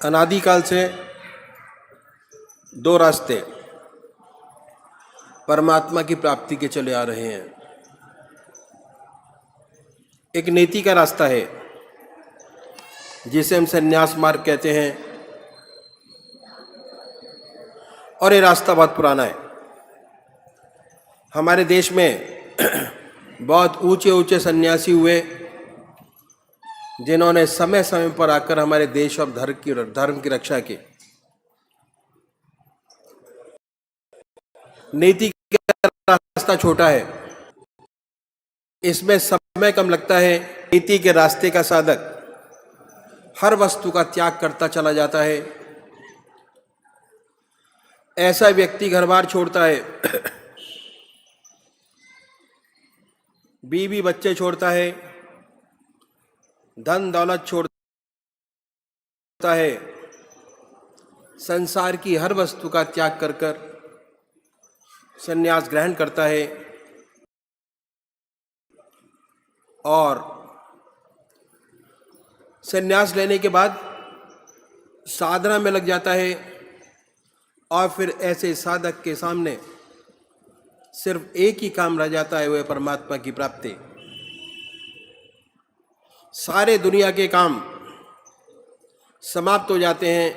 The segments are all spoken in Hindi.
अनादिकाल से दो रास्ते परमात्मा की प्राप्ति के चले आ रहे हैं। एक नीति का रास्ता है जिसे हम संन्यास मार्ग कहते हैं, और ये रास्ता बहुत पुराना है। हमारे देश में बहुत ऊंचे ऊंचे सन्यासी हुए जिन्होंने समय समय पर आकर हमारे देश और धर्म की रक्षा की। नीति का रास्ता छोटा है, इसमें समय कम लगता है। नीति के रास्ते का साधक हर वस्तु का त्याग करता चला जाता है। ऐसा व्यक्ति घर बार छोड़ता है, बीवी बच्चे छोड़ता है, धन दौलत छोड़ता है, संसार की हर वस्तु का त्याग कर कर संन्यास ग्रहण करता है और संन्यास लेने के बाद साधना में लग जाता है। और फिर ऐसे साधक के सामने सिर्फ एक ही काम रह जाता है, वह परमात्मा की प्राप्ति। सारे दुनिया के काम समाप्त हो जाते हैं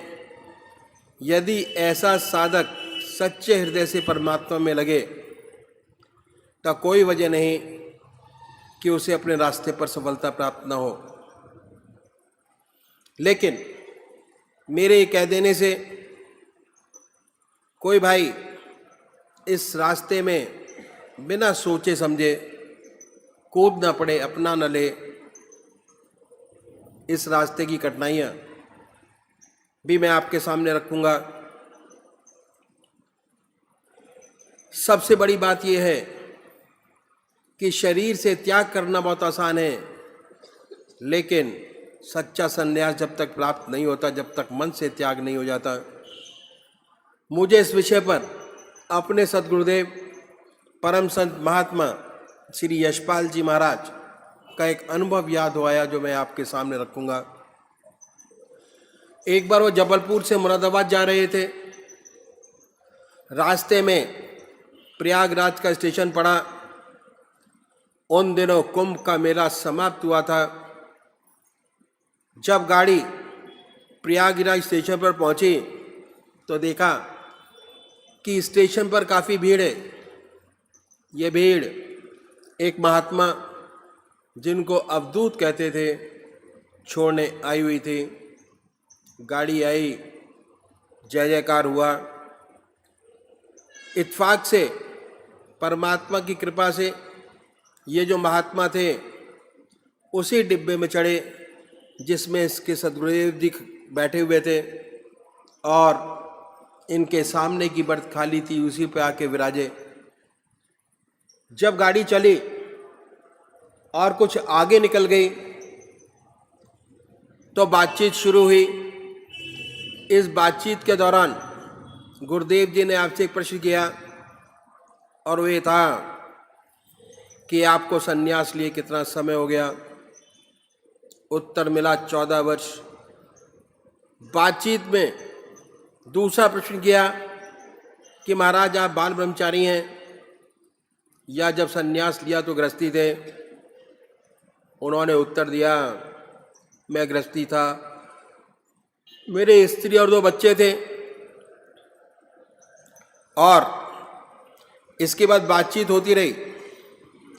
यदि ऐसा साधक सच्चे हृदय से परमात्मा में लगे, तो कोई वजह नहीं कि उसे अपने रास्ते पर सफलता प्राप्त न हो। लेकिन मेरे कह देने से कोई भाई इस रास्ते में बिना सोचे समझे कूद न पड़े, अपना न ले। इस रास्ते की कठिनाइयाँ भी मैं आपके सामने रखूंगा। सबसे बड़ी बात यह है कि शरीर से त्याग करना बहुत आसान है, लेकिन सच्चा संन्यास जब तक प्राप्त नहीं होता, जब तक मन से त्याग नहीं हो जाता। मुझे इस विषय पर अपने सद्गुरुदेव परम संत महात्मा श्री यशपाल जी महाराज का एक अनुभव याद हो आया, जो मैं आपके सामने रखूंगा। एक बार वो जबलपुर से मुरादाबाद जा रहे थे। रास्ते में प्रयागराज का स्टेशन पड़ा। उन दिनों कुंभ का मेला समाप्त हुआ था। जब गाड़ी प्रयागराज स्टेशन पर पहुंची तो देखा कि स्टेशन पर काफ़ी भीड़ है। ये भीड़ एक महात्मा, जिनको अवधूत कहते थे, छोड़ने आई हुई थी। गाड़ी आई, जय जयकार हुआ। इत्फाक से, परमात्मा की कृपा से ये जो महात्मा थे उसी डिब्बे में चढ़े जिसमें इसके सद्गुरुदेव जी बैठे हुए थे, और इनके सामने की बर्थ खाली थी, उसी पे आके विराजे। जब गाड़ी चली और कुछ आगे निकल गई तो बातचीत शुरू हुई। इस बातचीत के दौरान गुरुदेव जी ने आपसे एक प्रश्न किया, और वो ये था कि आपको सन्यास लिए कितना समय हो गया। उत्तर मिला 14 वर्ष। बातचीत में दूसरा प्रश्न किया कि महाराज आप बाल ब्रह्मचारी हैं या जब सन्यास लिया तो गृहस्थी थे। उन्होंने उत्तर दिया, मैं गृहस्थी था, मेरे स्त्री और 2 बच्चे थे। और इसके बाद बातचीत होती रही।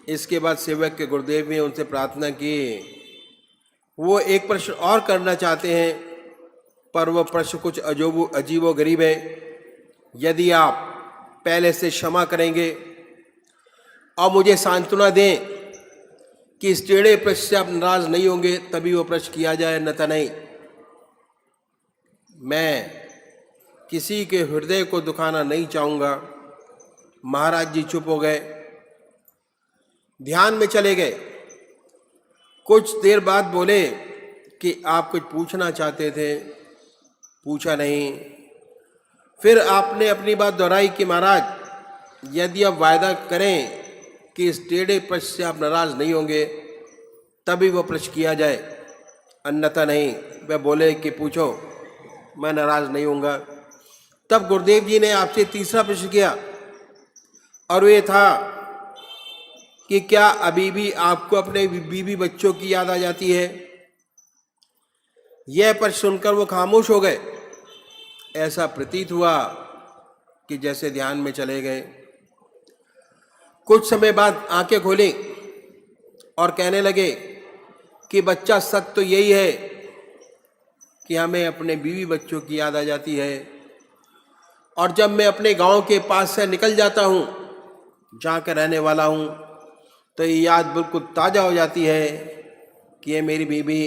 इसके बाद सेवक के गुरुदेव ने उनसे प्रार्थना की, वो एक प्रश्न और करना चाहते हैं, पर वह प्रश्न कुछ अजीबो गरीब है। यदि आप पहले से क्षमा करेंगे और मुझे सांत्वना दें कि इस टेढ़े प्रश्न से आप नाराज नहीं होंगे, तभी वो प्रश्न किया जाए, अन्यथा नहीं। मैं किसी के हृदय को दुखाना नहीं चाहूँगा। महाराज जी चुप हो गए, ध्यान में चले गए। कुछ देर बाद बोले कि आप कुछ पूछना चाहते थे, पूछा नहीं। फिर आपने अपनी बात दोहराई कि महाराज यदि आप वायदा करें कि इस टेढ़े प्रश्न से आप नाराज नहीं होंगे, तभी वो प्रश्न किया जाए, अन्यथा नहीं। वह बोले कि पूछो। मैं नाराज नहीं होऊंगा। तब गुरुदेव जी ने आपसे तीसरा प्रश्न किया और वे था कि क्या अभी भी आपको अपने बीवी बच्चों की याद आ जाती है? यह प्रश्न सुनकर वो खामोश हो गए। ऐसा प्रतीत हुआ कि जैसे ध्यान में चले गए। कुछ समय बाद आंखें खोली और कहने लगे कि बच्चा, सच तो यही है कि हमें अपने बीवी बच्चों की याद आ जाती है, और जब मैं अपने गांव के पास से निकल जाता हूँ, जहाँ का रहने वाला हूँ, तो ये याद बिल्कुल ताज़ा हो जाती है कि ये मेरी बीवी,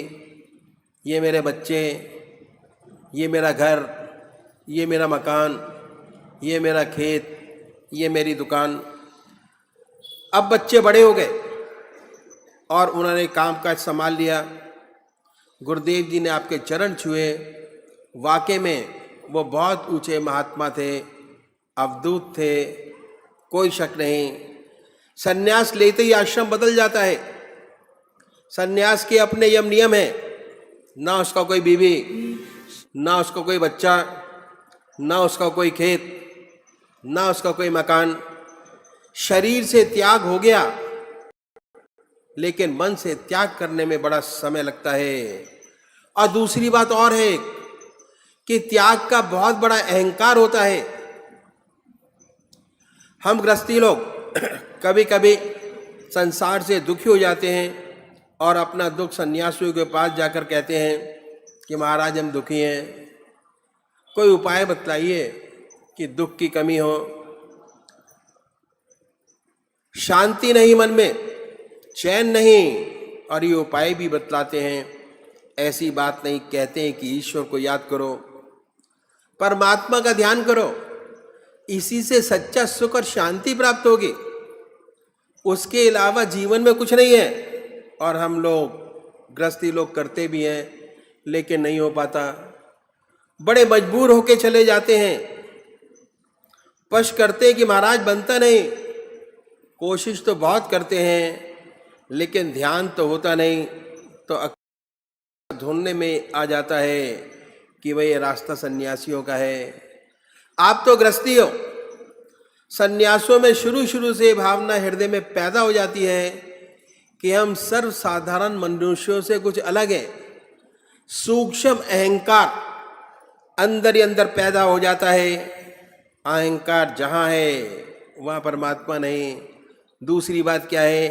ये मेरे बच्चे, ये मेरा घर, ये मेरा मकान, ये मेरा खेत, ये मेरी दुकान। अब बच्चे बड़े हो गए और उन्होंने काम काज संभाल लिया। गुरुदेव जी ने आपके चरण छुए। वाकई में वो बहुत ऊंचे महात्मा थे, अवधूत थे, कोई शक नहीं। सन्यास लेते ही आश्रम बदल जाता है। सन्यास के अपने यम नियम है, ना उसका कोई बीवी, ना उसका कोई बच्चा, ना उसका कोई खेत, ना उसका कोई मकान। शरीर से त्याग हो गया, लेकिन मन से त्याग करने में बड़ा समय लगता है। और दूसरी बात और है कि त्याग का बहुत बड़ा अहंकार होता है। हम गृहस्थी लोग कभी कभी संसार से दुखी हो जाते हैं और अपना दुख सन्यासियों के पास जाकर कहते हैं कि महाराज हम दुखी हैं, कोई उपाय बतलाइए कि दुख की कमी हो। शांति नहीं मन में, चैन नहीं, और ये उपाय भी बतलाते हैं। ऐसी बात नहीं, कहते हैं कि ईश्वर को याद करो, परमात्मा का ध्यान करो, इसी से सच्चा सुख और शांति प्राप्त होगी। उसके अलावा जीवन में कुछ नहीं है। और हम लोग गृहस्थी लोग करते भी हैं, लेकिन नहीं हो पाता। बड़े मजबूर होके चले जाते हैं, पश करते हैं कि महाराज बनता नहीं। कोशिश तो बहुत करते हैं, लेकिन ध्यान तो होता नहीं। तो ढूंढने में आ जाता है कि वह ये रास्ता सन्यासियों का है। आप तो गृहस्थी हो। सन्यासों में शुरू शुरू से भावना हृदय में पैदा हो जाती है कि हम सर्वसाधारण मनुष्यों से कुछ अलग है। सूक्ष्म अहंकार अंदर ही अंदर पैदा हो जाता है। अहंकार जहाँ है वहाँ परमात्मा नहीं। दूसरी बात क्या है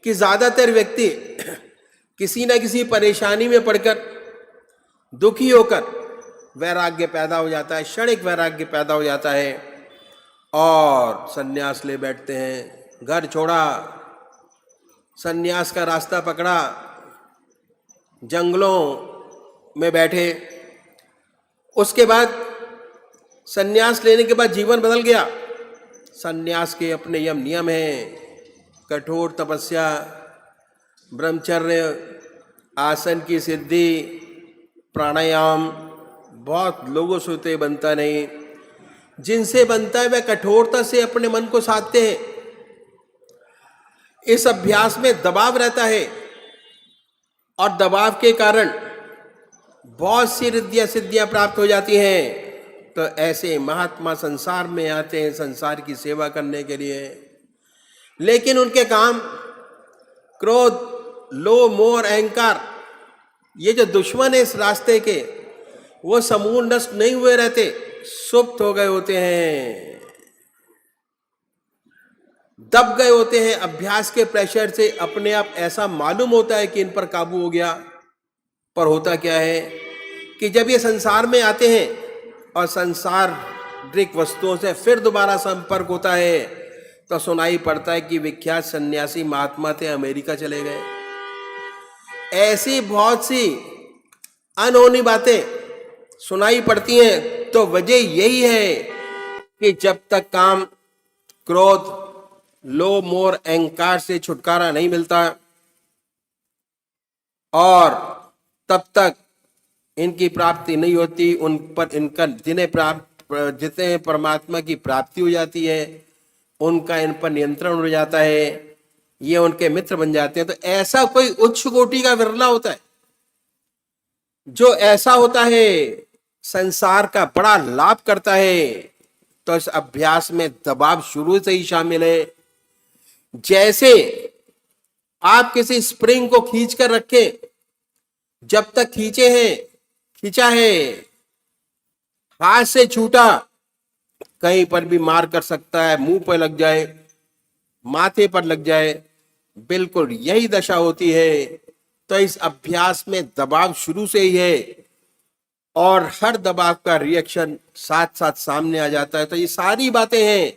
कि ज़्यादातर व्यक्ति किसी न किसी परेशानी में पड़कर, दुखी होकर वैराग्य पैदा हो जाता है, क्षणिक वैराग्य पैदा हो जाता है और सन्यास ले बैठते हैं। घर छोड़ा, सन्यास का रास्ता पकड़ा, जंगलों में बैठे। उसके बाद सन्यास लेने के बाद जीवन बदल गया। सन्यास के अपने यम नियम हैं, कठोर तपस्या, ब्रह्मचर्य, आसन की सिद्धि, प्राणायाम। बहुत लोगों से तो बनता नहीं। जिनसे बनता है वह कठोरता से अपने मन को साधते हैं। इस अभ्यास में दबाव रहता है और दबाव के कारण बहुत सी रिद्धियां सिद्धियां प्राप्त हो जाती हैं। तो ऐसे महात्मा संसार में आते हैं संसार की सेवा करने के लिए, लेकिन उनके काम क्रोध, लोभ, मोह और अहंकार, ये जो दुश्मन है इस रास्ते के, वो समूल नष्ट नहीं हुए रहते, सुप्त हो गए होते हैं, दब गए होते हैं। अभ्यास के प्रेशर से अपने आप ऐसा मालूम होता है कि इन पर काबू हो गया। पर होता क्या है कि जब ये संसार में आते हैं और संसारिक वस्तुओं से फिर दोबारा संपर्क होता है, तो सुनाई पड़ता है कि विख्यात सन्यासी महात्मा थे, अमेरिका चले गए। ऐसी बहुत सी अनहोनी बातें सुनाई पड़ती हैं। तो वजह यही है कि जब तक काम, क्रोध, लोभ, मोह, अहंकार से छुटकारा नहीं मिलता और तब तक इनकी प्राप्ति नहीं होती, उन पर इनका जितने परमात्मा की प्राप्ति हो जाती है, उनका इन पर नियंत्रण हो जाता है, ये उनके मित्र बन जाते हैं। तो ऐसा कोई उच्च कोटि का विरला होता है जो ऐसा होता है संसार का बड़ा लाभ करता है, तो इस अभ्यास में दबाव शुरू से ही शामिल है। जैसे आप किसी स्प्रिंग को खींच कर रखे, जब तक खींचा है, हाथ से छूटा, कहीं पर भी मार कर सकता है, मुंह पर लग जाए, माथे पर लग जाए, बिल्कुल यही दशा होती है। तो इस अभ्यास में दबाव शुरू से ही है और हर दबाव का रिएक्शन साथ साथ सामने आ जाता है। तो ये सारी बातें हैं,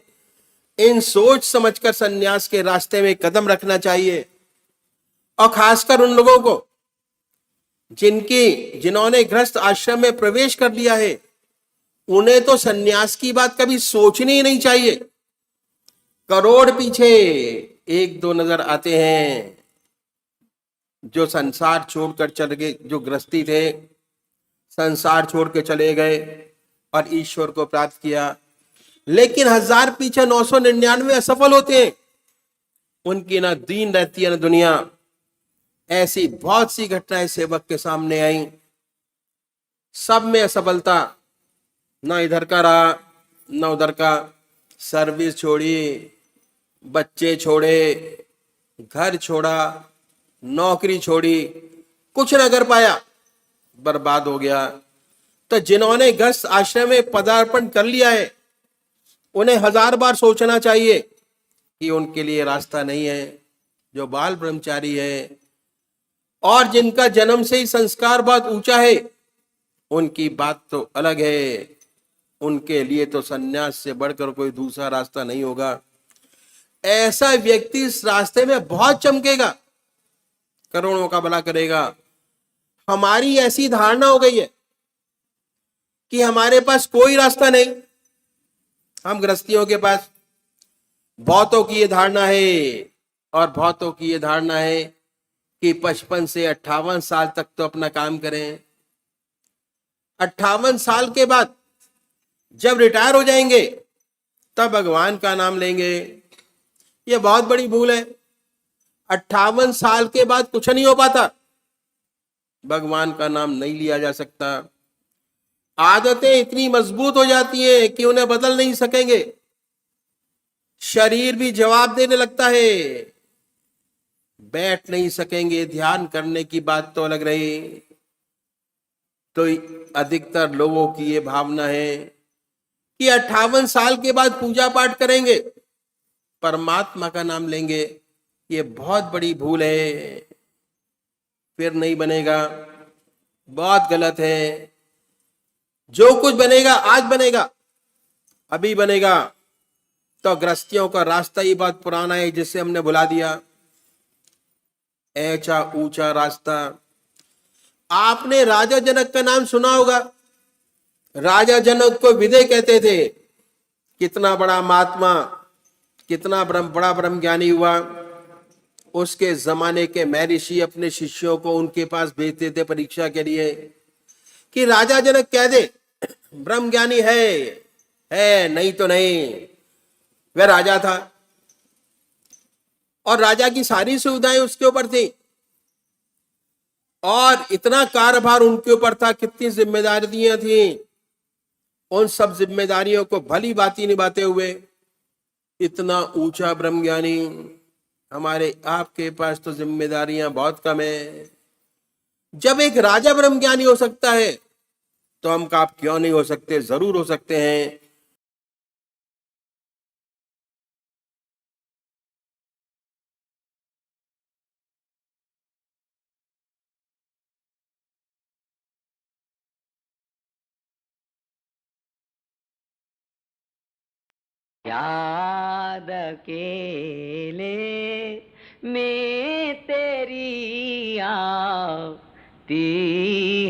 इन सोच समझकर सन्यास के रास्ते में कदम रखना चाहिए। और खासकर उन लोगों को जिन्होंने गृहस्थ आश्रम में प्रवेश कर लिया है, उन्हें तो सन्यास की बात कभी सोचनी ही नहीं चाहिए। करोड़ पीछे एक दो नजर आते हैं जो संसार छोड़कर चल गए, जो गृहस्थी थे संसार छोड़ के चले गए और ईश्वर को प्राप्त किया, लेकिन 1000 पीछे 999 असफल होते हैं। उनकी ना दीन रहती है ना दुनिया। ऐसी बहुत सी घटनाएं सेवक के सामने आई, सब में असफलता, ना इधर का रहा ना उधर का। सर्विस छोड़ी, बच्चे छोड़े, घर छोड़ा, नौकरी छोड़ी, कुछ ना कर पाया, बर्बाद हो गया। तो जिन्होंने गृहस्थ आश्रम में पदार्पण कर लिया है, उन्हें 1000 बार सोचना चाहिए कि उनके लिए रास्ता नहीं है। जो बाल ब्रह्मचारी है और जिनका जन्म से ही संस्कार बहुत ऊंचा है, उनकी बात तो अलग है। उनके लिए तो सन्यास से बढ़कर कोई दूसरा रास्ता नहीं होगा। ऐसा व्यक्ति इस रास्ते में बहुत चमकेगा, करोड़ों का भला करेगा। हमारी ऐसी धारणा हो गई है कि हमारे पास कोई रास्ता नहीं। हम गृहस्थियों के पास, बहुतों की ये धारणा है और बहुतों की ये धारणा है कि 55 से 58 साल तक तो अपना काम करें, 58 साल के बाद जब रिटायर हो जाएंगे तब भगवान का नाम लेंगे। ये बहुत बड़ी भूल है। 58 साल के बाद कुछ नहीं हो पाता, भगवान का नाम नहीं लिया जा सकता। आदतें इतनी मजबूत हो जाती हैं कि उन्हें बदल नहीं सकेंगे। शरीर भी जवाब देने लगता है, बैठ नहीं सकेंगे। ध्यान करने की बात तो अलग रही। तो अधिकतर लोगों की ये भावना है कि 58 साल के बाद पूजा पाठ करेंगे, परमात्मा का नाम लेंगे। ये बहुत बड़ी भूल है, फिर नहीं बनेगा, बहुत गलत है। जो कुछ बनेगा आज बनेगा, अभी बनेगा। तो गृहस्थियों का रास्ता ही बहुत पुराना है, जिसे हमने भुला दिया। ऐसा ऊंचा रास्ता। आपने राजा जनक का नाम सुना होगा। राजा जनक को विदय कहते थे। कितना बड़ा महात्मा, कितना बड़ा ब्रह्म ज्ञानी हुआ। उसके जमाने के महर्षि अपने शिष्यों को उनके पास भेजते थे परीक्षा के लिए कि राजा जनक कह दे ब्रह्म ज्ञानी है, नहीं तो नहीं। वह राजा था और राजा की सारी सुविधाएं उसके ऊपर थी और इतना कार्यभार उनके ऊपर था, कितनी जिम्मेदारियां थी। उन सब जिम्मेदारियों को भली भांति निभाते हुए इतना ऊंचा ब्रह्म ज्ञानी। हमारे आपके पास तो जिम्मेदारियां बहुत कम है। जब एक राजा ब्रह्म ज्ञानी हो सकता है तो हम आप क्यों नहीं हो सकते? जरूर हो सकते हैं। याद अकेले में तेरी आती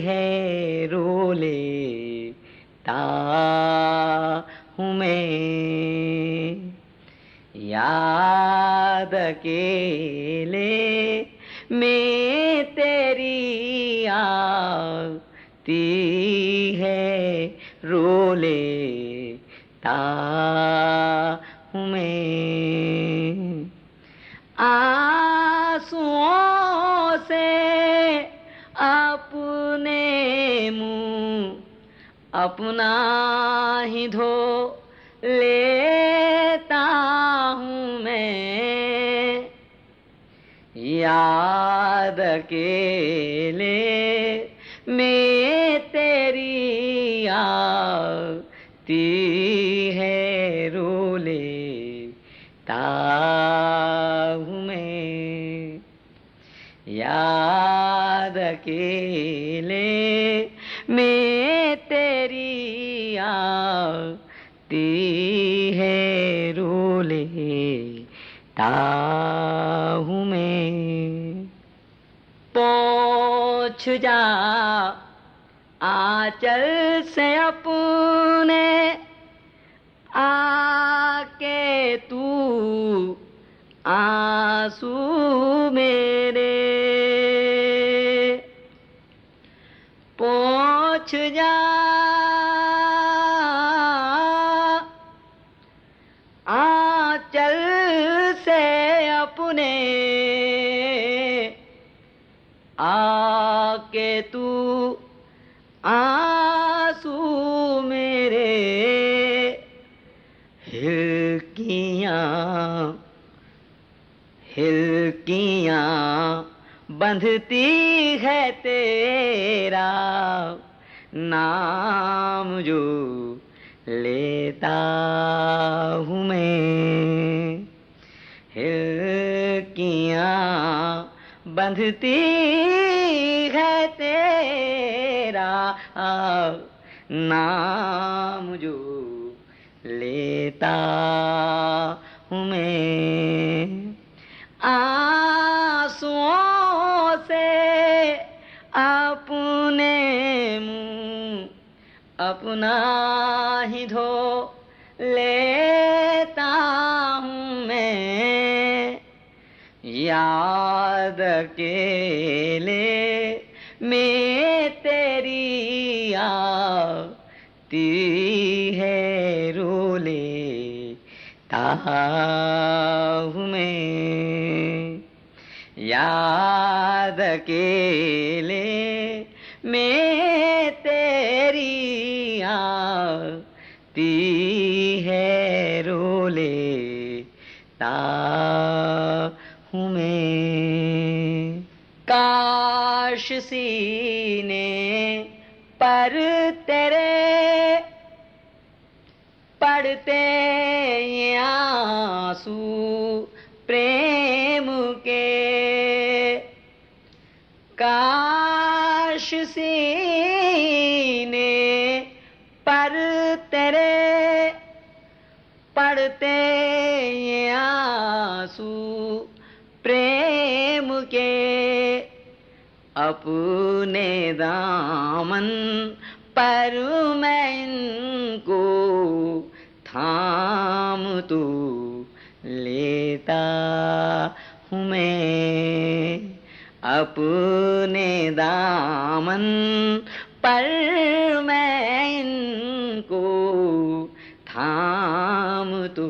है, रो लेता हूँ मैं। याद अकेले में तेरी आती है, रो लेता हूँ मैं। आंसुओं से अपने मुंह अपना ही धो लेता हूँ मैं, याद अकेले में तेरी आती है, रो लेता हूँ मैं, याद अकेले में तेरी आती है, रो लेता हूँ मैं। पोंछ जा आंचल से अपने, आके तू आंसू मेरे, पोंछ जा आंचल से अपने, आके तू आंसू मेरे, हिल्कियाँ हिल्कियाँ बंधती है तेरा नाम जो लेता हूँ मैं, हिल्कियाँ बंधती है तेरा नाम जो लेता हूँ मैं। आंसुओं से अपने मुँह अपना ही धो लेता हूँ मैं, याद अकेले में तेरी आती है, रो लेता हूँ मैं, याद अकेले में तेरी आती है, रो लेता हूँ मैं। काश सीने पर तेरे पड़ते ये आंसू प्रेम के, काश सीने पर तेरे पड़ते ये आंसू प्रेम के, अपने दामन पर मैं इनको थाम तू लेता हूँ मैं, अपने दामन पर मैं इनको थाम तू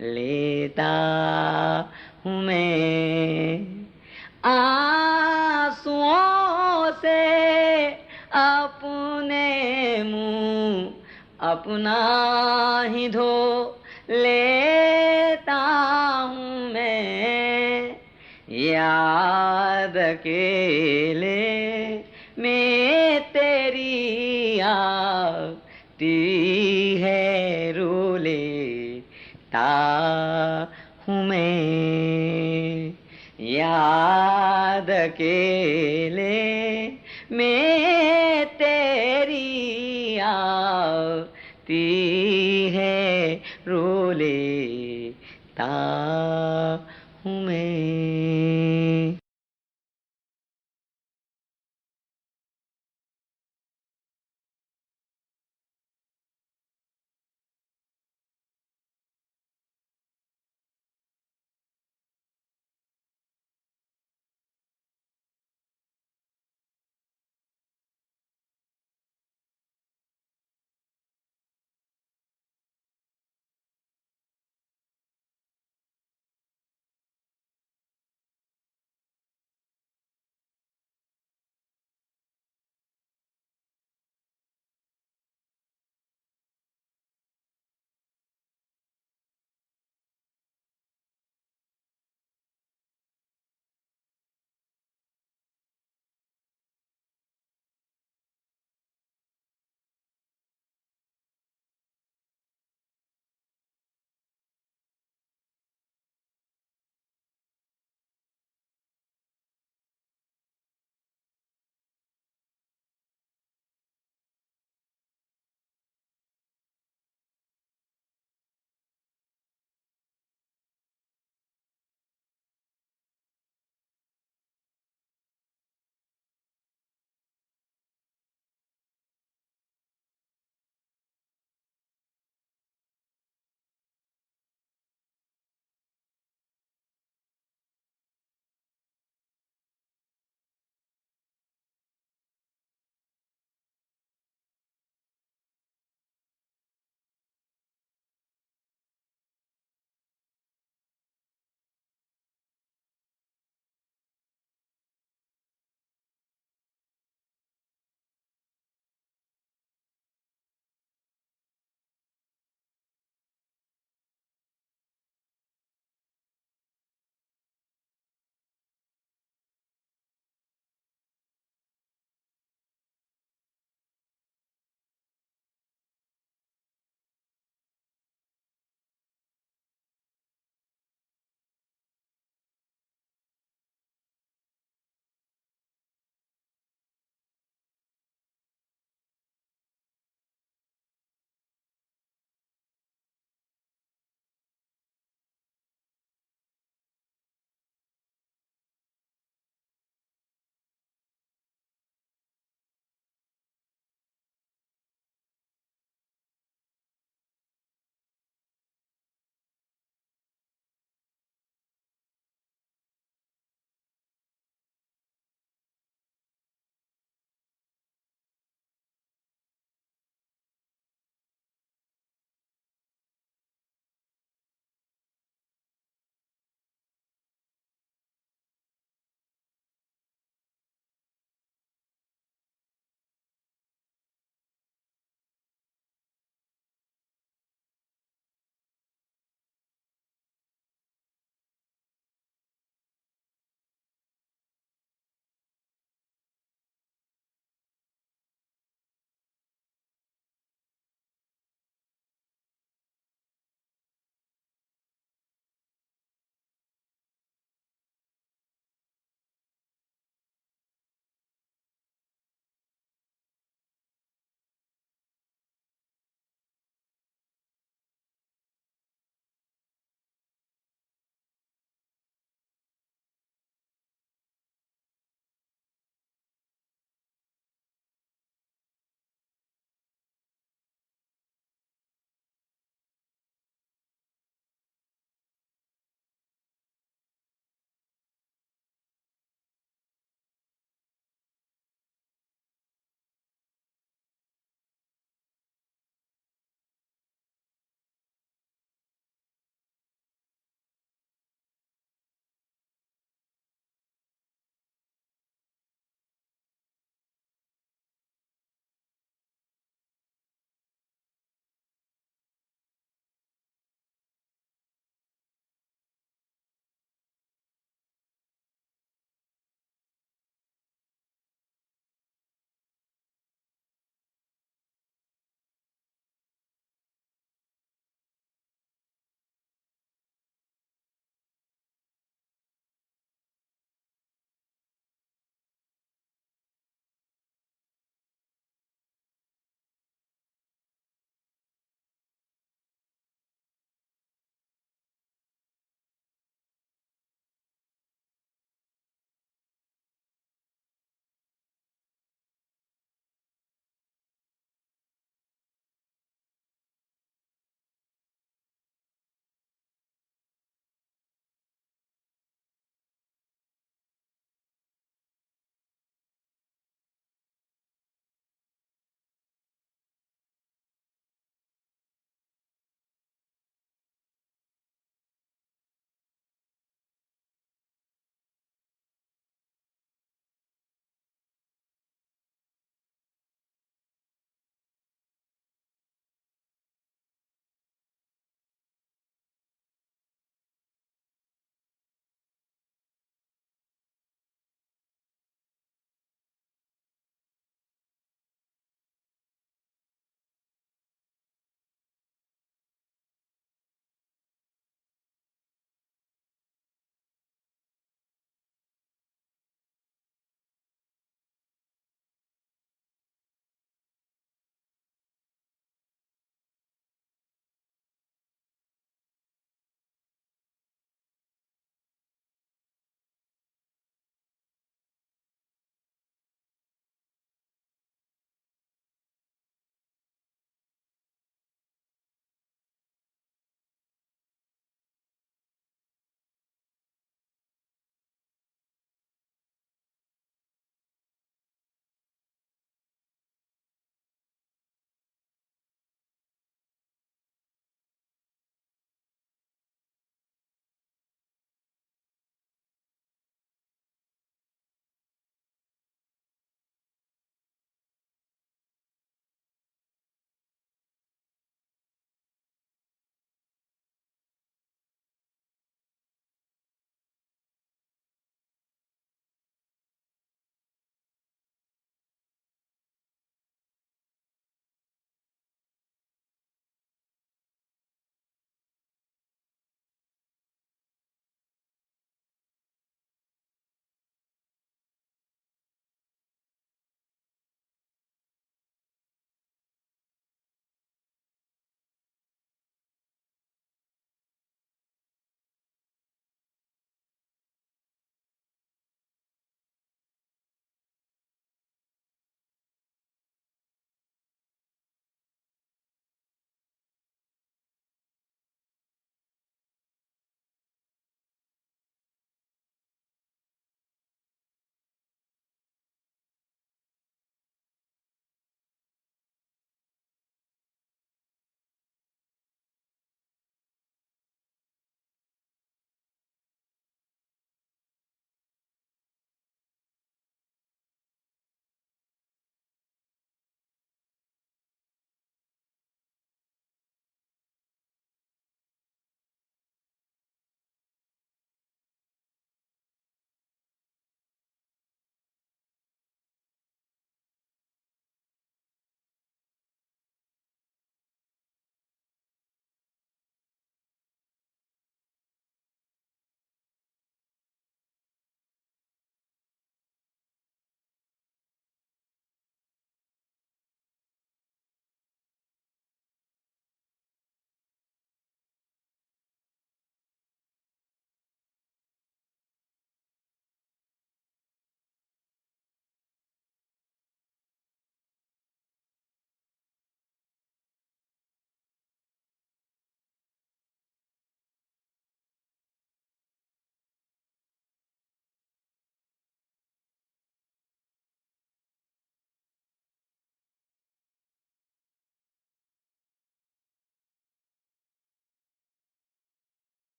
लेता हूँ मैं। आंसुओं से अपने मुँह अपना ही धो लेता हूँ मैं, याद अकेले में तेरी आती है, रो लेता हूँ मैं, याद अकेले में तेरी आती है, रो लेता हूँ मैं।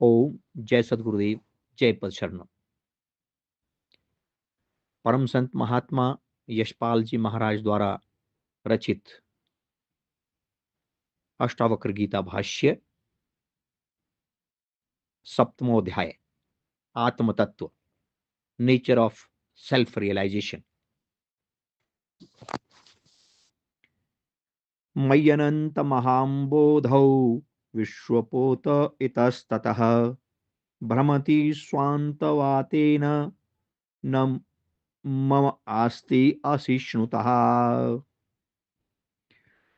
ओम जय सदगुरुदेव, जय पद शरणम। परम संत महात्मा यशपाल जी महाराज द्वारा रचित अष्टावक्र गीता भाष्य, सप्तमो अध्याय, आत्म तत्व, नेचर ऑफ सेल्फ रियलाइजेशन। मय्यनंत महाम्बोधौ विश्वपोत इतस्ततः भ्रमति स्वान्तवातेन न मम आस्ति असिष्णुतः।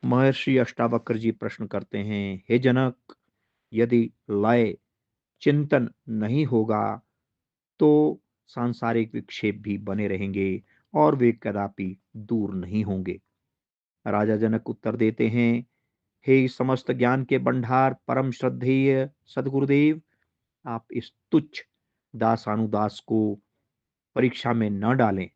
महर्षि अष्टावक्र जी प्रश्न करते हैं, हे जनक, यदि लय चिंतन नहीं होगा तो सांसारिक विक्षेप भी बने रहेंगे और वे कदापि दूर नहीं होंगे। राजा जनक उत्तर देते हैं, हे समस्त ज्ञान के भंडार परम श्रद्धेय सदगुरुदेव, आप इस तुच्छ दासानुदास को परीक्षा में न डालें।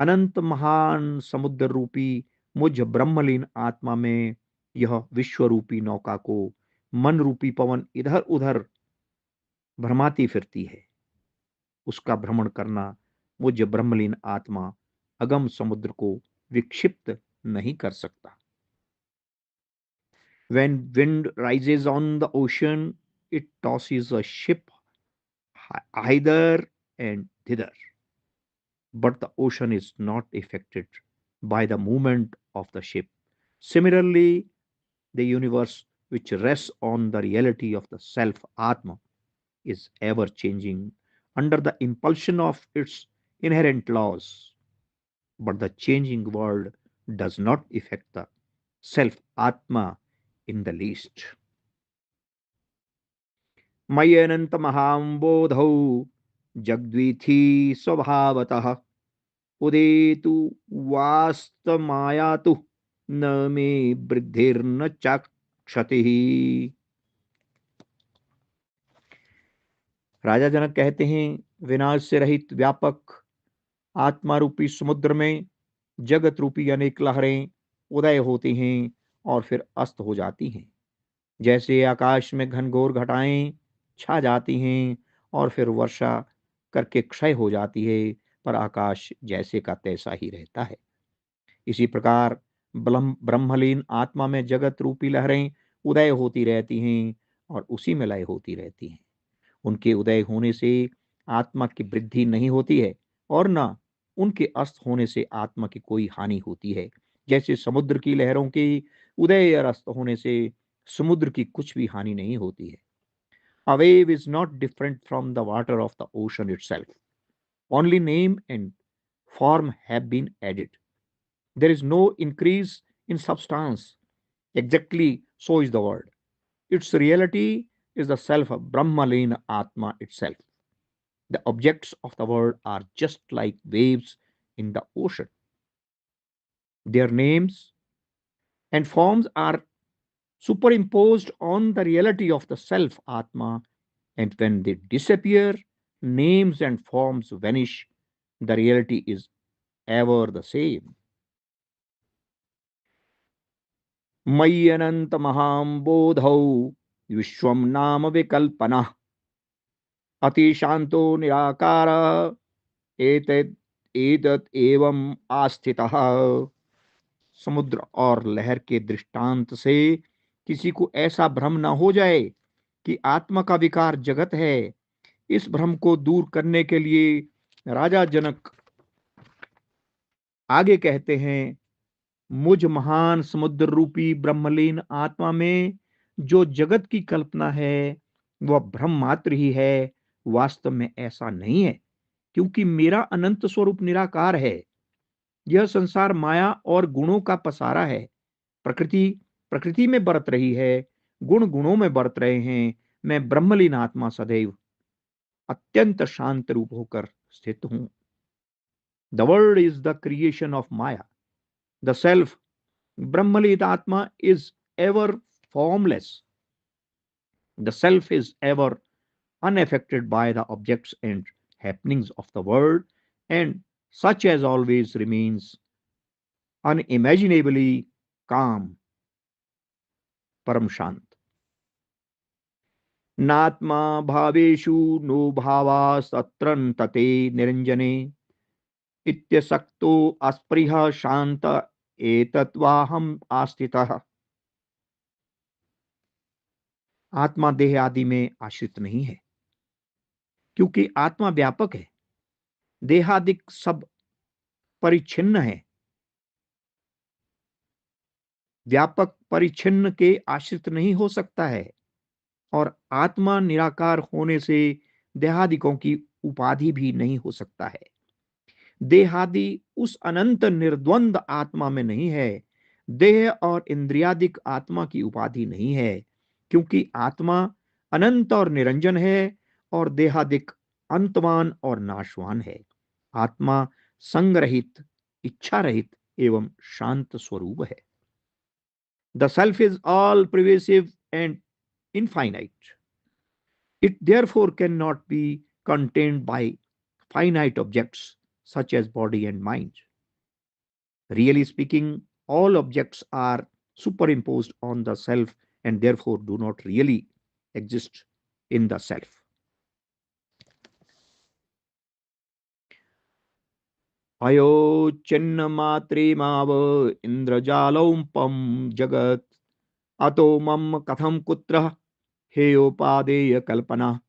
अनंत महान समुद्र रूपी मुझ ब्रह्मलीन आत्मा में यह विश्व रूपी नौका को मन रूपी पवन इधर उधर भ्रमाती फिरती है। उसका भ्रमण करना मुझ ब्रह्मलीन आत्मा अगम समुद्र को विक्षिप्त नहीं कर सकता। When wind rises on the ocean, it tosses a ship hither and thither, but the ocean is not affected by the movement of the ship. Similarly, the universe, which rests on the reality of the self Atma, is ever changing under the impulsion of its inherent laws. But the changing world does not affect the self Atma in the least. मय्यनंत महाम्बोधौ जगद्वीथी स्वभावतः उदेतु वास्तमायातु न मे वृद्धिर्न चाक्षति। राजा जनक कहते हैं, विनाश से रहित व्यापक आत्मा रूपी समुद्र में जगत रूपी अनेक लहरें उदय होती हैं और फिर अस्त हो जाती हैं। जैसे आकाश में घनघोर घटाएं छा जाती हैं और फिर वर्षा करके क्षय हो जाती है, पर आकाश जैसे का तैसा ही रहता है। इसी प्रकार ब्रह्मलीन आत्मा में जगत रूपी लहरें उदय होती रहती हैं और उसी में लय होती रहती हैं। उनके उदय होने से आत्मा की वृद्धि नहीं होती है और न उनके अस्त होने से आत्मा की कोई हानि होती है। जैसे समुद्र की लहरों के उदय और अस्त होने से समुद्र की कुछ भी हानि नहीं होती है। A wave is not different from the water of the ocean itself. Only name and form have been added. There is no increase in substance. Exactly so is the word. Its reality is the self Brahmalina Atma itself. The objects of the world are just like waves in the ocean. Their names and forms are superimposed on the reality of the self Atma, and when they disappear, names and forms vanish. The reality is ever the same. मयि अनंत महाम्बोधौ विश्वम नाम विकल्पना अतिशांतो निराकार एतत् एतत् एवं आस्थितः। समुद्र और लहर के दृष्टांत से किसी को ऐसा भ्रम न हो जाए कि आत्मा का विकार जगत है। इस भ्रम को दूर करने के लिए राजा जनक आगे कहते हैं, मुझ महान समुद्र रूपी ब्रह्मलीन आत्मा में जो जगत की कल्पना है वह भ्रम मात्र ही है। वास्तव में ऐसा नहीं है, क्योंकि मेरा अनंत स्वरूप निराकार है। यह संसार माया और गुणों का पसारा है। प्रकृति प्रकृति में बरत रही है, गुण गुणों में बरत रहे हैं। मैं ब्रह्मलीन आत्मा सदैव अत्यंत शांत रूप होकर स्थित हूं। The world is the creation of Maya. The self Brahmalit Atma is ever formless. The self is ever unaffected by the objects and happenings of the world, and such as always remains unimaginably calm, Param Shant. नात्मा भावेषु नो भावास्तत्र तते निरंजने इत्यसक्तो अस्पृह शांत एतत्वाहम आस्थितः। आत्मा देह आदि में आश्रित नहीं है, क्योंकि आत्मा व्यापक है। देहादिक सब परिच्छिन्न है। व्यापक परिच्छिन्न के आश्रित नहीं हो सकता है, और आत्मा निराकार होने से देहादिकों की उपाधि भी नहीं हो सकता है। देहादि उस अनंत निर्द्वंद आत्मा में नहीं है। देह और इंद्रियादिक आत्मा की उपाधि नहीं है, क्योंकि आत्मा अनंत और निरंजन है, और देहादिक अंतवान और नाशवान है। आत्मा संग रहित, इच्छा रहित एवं शांत स्वरूप है। The self is all pervasive and infinite. It therefore cannot be contained by finite objects such as body and mind. Really speaking, all objects are superimposed on the self and therefore do not really exist in the self. अयो चिन्ह मात्रेमाव इंद्रजालोपम जगत अतो मम कथम कुत्र हेयोपादेय कल्पना।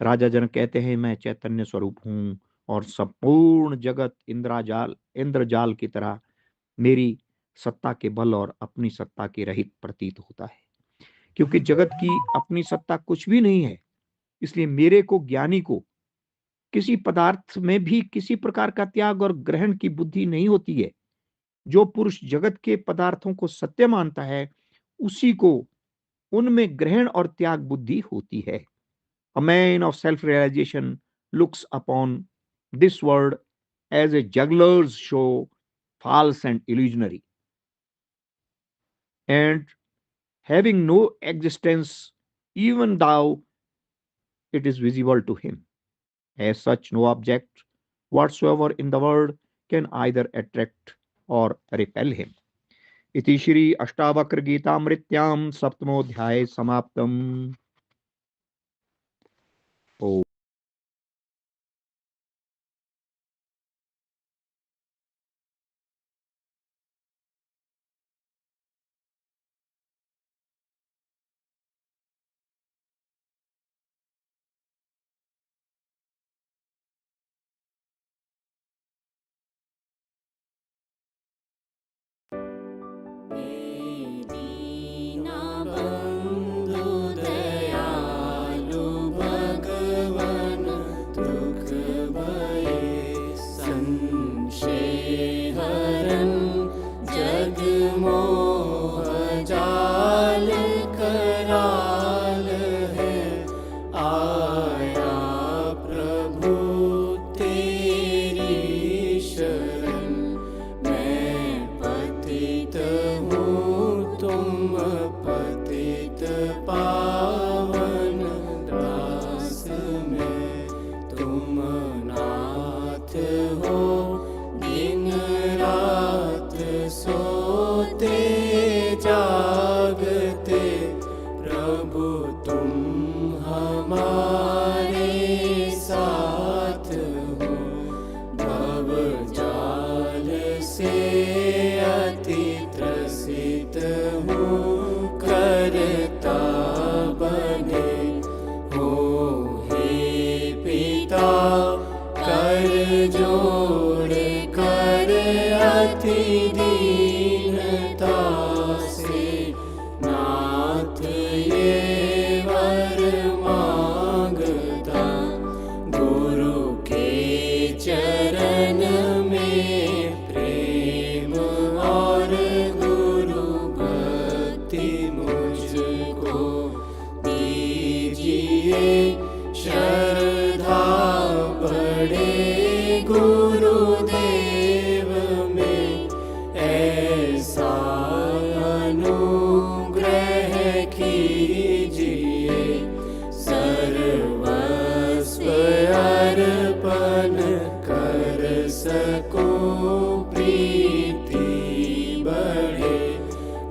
राजा जनक कहते हैं, मैं चैतन्य स्वरूप हूं और संपूर्ण जगत इंद्रजाल की तरह मेरी सत्ता के बल और अपनी सत्ता के रहित प्रतीत होता है। क्योंकि जगत की अपनी सत्ता कुछ भी नहीं है, इसलिए मेरे को, ज्ञानी को, किसी पदार्थ में भी किसी प्रकार का त्याग और ग्रहण की बुद्धि नहीं होती है। जो पुरुष जगत के पदार्थों को सत्य मानता है, उसी को उनमें ग्रहण और त्याग बुद्धि होती है। A man of self-realization looks upon this world as a juggler's show, false and illusionary, and having no existence, even though it is visible to him. As such, no object whatsoever in the world can either attract or repel him. इति श्री अष्टावक्र गीतामृत्याम सप्तमोऽध्याय समाप्तम्। ओ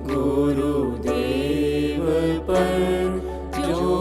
गुरुदेव पर जो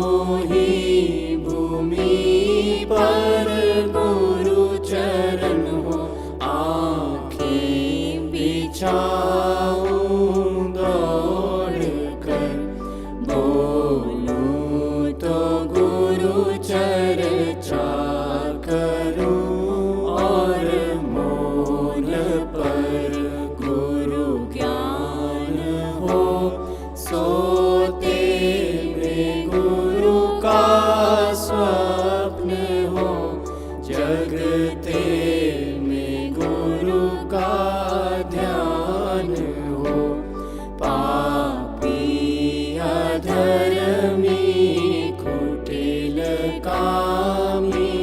कुटिल कामी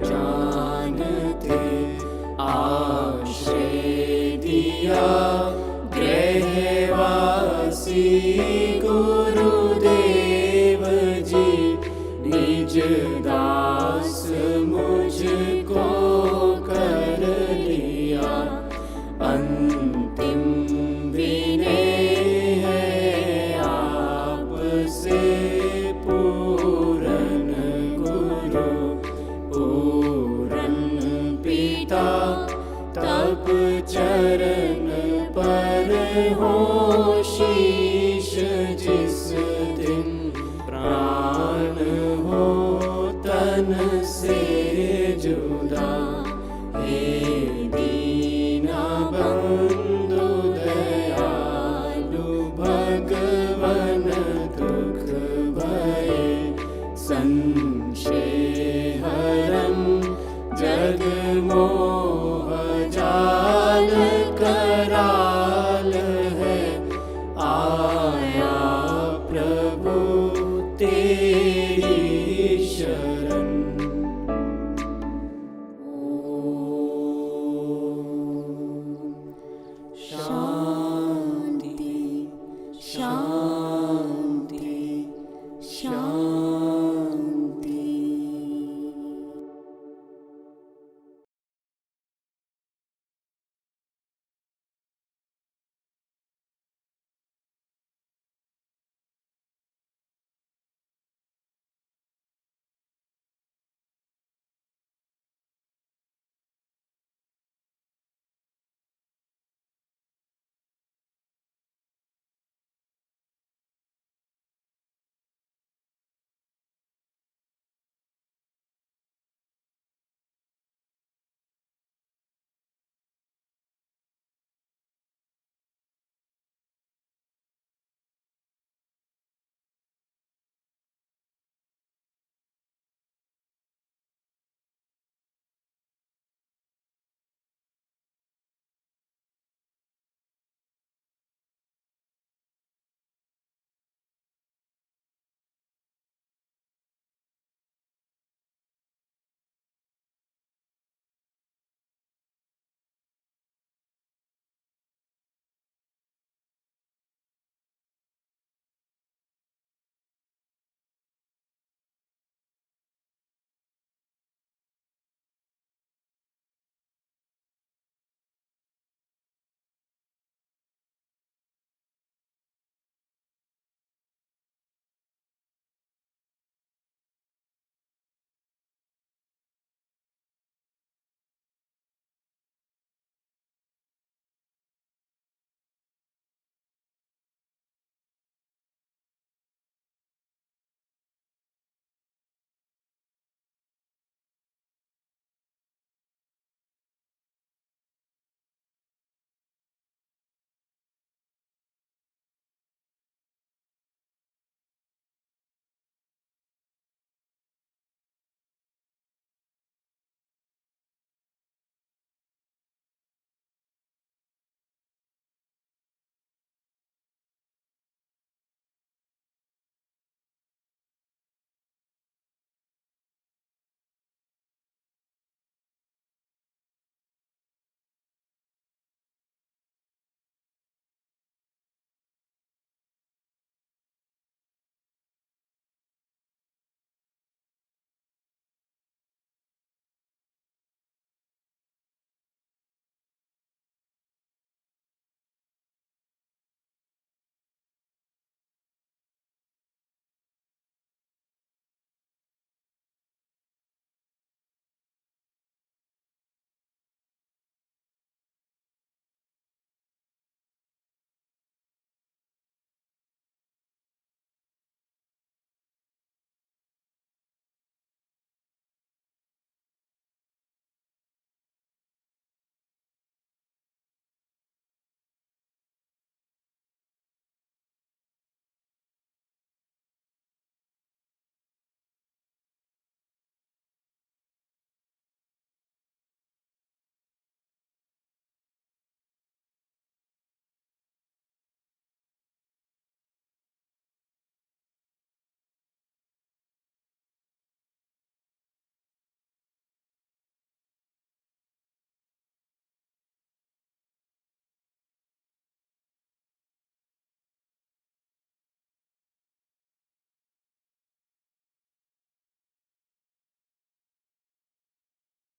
जानते, आश्रय दिया गृहवासी गुरुदेव जी, निज दास मुझको कर लिया। अंतिम विनय है आपसे पूरन गुरु, पूरन पिता तप चरण पर हो शीश, जिस दिन प्राण हो तन से जुदा। हे दीना बंधु दयालु भगवन, दुख भय संशय हरन, जग मोह जाल कराल है। आया प्रभु